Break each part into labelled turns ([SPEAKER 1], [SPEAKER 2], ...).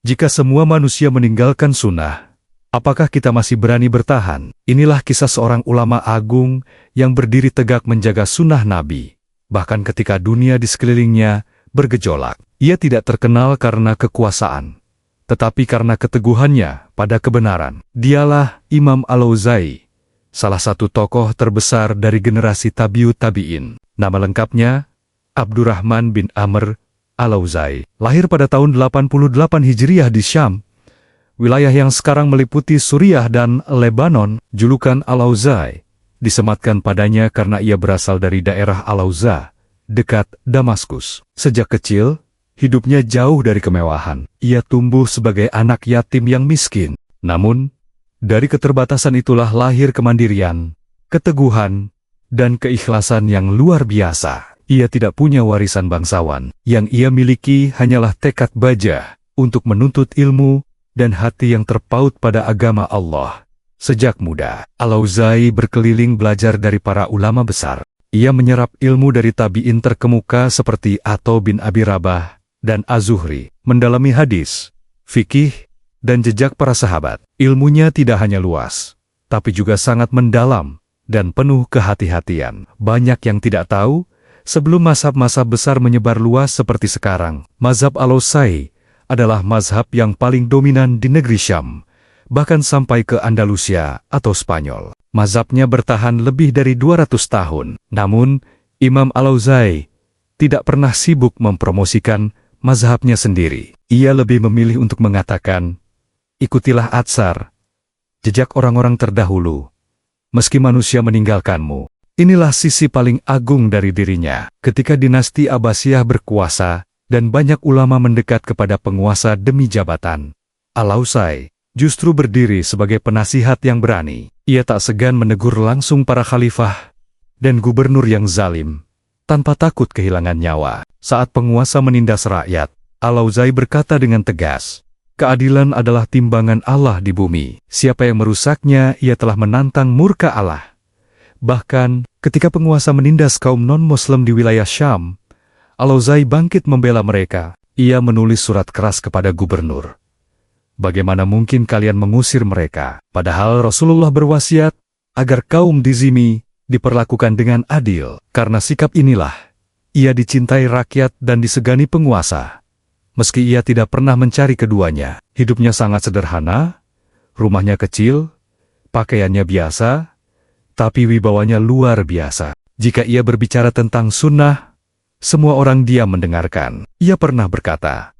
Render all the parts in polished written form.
[SPEAKER 1] Jika semua manusia meninggalkan sunnah, apakah kita masih berani bertahan? Inilah kisah seorang ulama agung yang berdiri tegak menjaga sunnah Nabi. Bahkan ketika dunia di sekelilingnya bergejolak, ia tidak terkenal karena kekuasaan, tetapi karena keteguhannya pada kebenaran. Dialah Imam Al-Auza'i, salah satu tokoh terbesar dari generasi tabi'ut tabi'in. Nama lengkapnya Abdurrahman bin Amr Al-Auza'i. Lahir pada tahun 88 Hijriah di Syam, wilayah yang sekarang meliputi Suriah dan Lebanon. Julukan Al-Auza'i disematkan padanya karena ia berasal dari daerah Al-Auza, dekat Damaskus. Sejak kecil, hidupnya jauh dari kemewahan. Ia tumbuh sebagai anak yatim yang miskin. Namun, dari keterbatasan itulah lahir kemandirian, keteguhan, dan keikhlasan yang luar biasa. Ia tidak punya warisan bangsawan. Yang ia miliki hanyalah tekad baja untuk menuntut ilmu dan hati yang terpaut pada agama Allah. Sejak muda, Al-Auza'i berkeliling belajar dari para ulama besar. Ia menyerap ilmu dari tabi'in terkemuka seperti Atha bin Abi Rabah dan Az-Zuhri, mendalami hadis, fikih, dan jejak para sahabat. Ilmunya tidak hanya luas, tapi juga sangat mendalam dan penuh kehati-hatian. Banyak yang tidak tahu, sebelum mazhab-mazhab besar menyebar luas seperti sekarang, mazhab Al-Auza'i adalah mazhab yang paling dominan di negeri Syam, bahkan sampai ke Andalusia atau Spanyol. Mazhabnya bertahan lebih dari 200 tahun. Namun, Imam Al-Auza'i tidak pernah sibuk mempromosikan mazhabnya sendiri. Ia lebih memilih untuk mengatakan, ikutilah atsar, jejak orang-orang terdahulu, meski manusia meninggalkanmu. Inilah sisi paling agung dari dirinya. Ketika dinasti Abbasiyah berkuasa dan banyak ulama mendekat kepada penguasa demi jabatan, Al-Auza'i justru berdiri sebagai penasihat yang berani. Ia tak segan menegur langsung para khalifah dan gubernur yang zalim, tanpa takut kehilangan nyawa. Saat penguasa menindas rakyat, Al-Auza'i berkata dengan tegas, keadilan adalah timbangan Allah di bumi. Siapa yang merusaknya, ia telah menantang murka Allah. Bahkan, ketika penguasa menindas kaum non-Muslim di wilayah Syam, Al-Auza'i bangkit membela mereka. Ia menulis surat keras kepada gubernur. Bagaimana mungkin kalian mengusir mereka? Padahal Rasulullah berwasiat agar kaum dizimi diperlakukan dengan adil. Karena sikap inilah, ia dicintai rakyat dan disegani penguasa. Meski ia tidak pernah mencari keduanya, hidupnya sangat sederhana, rumahnya kecil, pakaiannya biasa, tapi wibawanya luar biasa. Jika ia berbicara tentang sunnah, semua orang diam mendengarkan. Ia pernah berkata,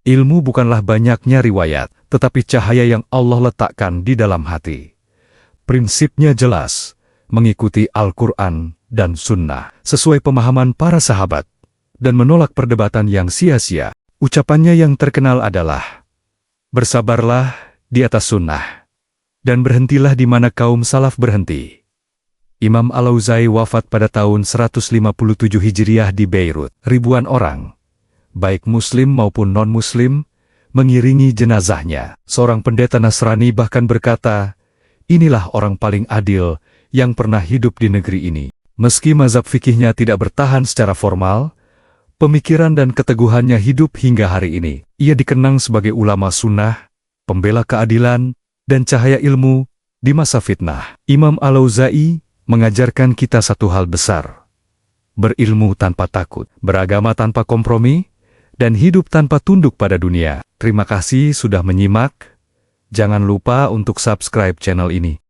[SPEAKER 1] ilmu bukanlah banyaknya riwayat, tetapi cahaya yang Allah letakkan di dalam hati. Prinsipnya jelas, mengikuti Al-Quran dan sunnah, sesuai pemahaman para sahabat, dan menolak perdebatan yang sia-sia. Ucapannya yang terkenal adalah, bersabarlah di atas sunnah, dan berhentilah di mana kaum salaf berhenti. Imam Al-Auza'i wafat pada tahun 157 Hijriah di Beirut. Ribuan orang, baik muslim maupun non-muslim, mengiringi jenazahnya. Seorang pendeta Nasrani bahkan berkata, inilah orang paling adil yang pernah hidup di negeri ini. Meski mazhab fikihnya tidak bertahan secara formal, pemikiran dan keteguhannya hidup hingga hari ini. Ia dikenang sebagai ulama sunnah, pembela keadilan, dan cahaya ilmu di masa fitnah. Imam Al-Auza'i mengajarkan kita satu hal besar: berilmu tanpa takut, beragama tanpa kompromi, dan hidup tanpa tunduk pada dunia. Terima kasih sudah menyimak. Jangan lupa untuk subscribe channel ini.